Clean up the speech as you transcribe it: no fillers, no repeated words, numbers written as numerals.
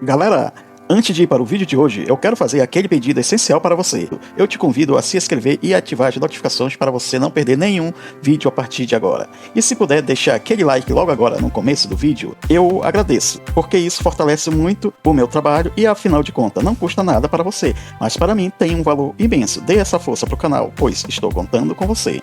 Galera, antes de ir para o vídeo de hoje, eu quero fazer aquele pedido essencial para você. Eu te convido a se inscrever e ativar as notificações para você não perder nenhum vídeo a partir de agora. E se puder deixar aquele like logo agora no começo do vídeo, eu agradeço, porque isso fortalece muito o meu trabalho e afinal de contas não custa nada para você, mas para mim tem um valor imenso. Dê essa força para o canal, pois estou contando com você.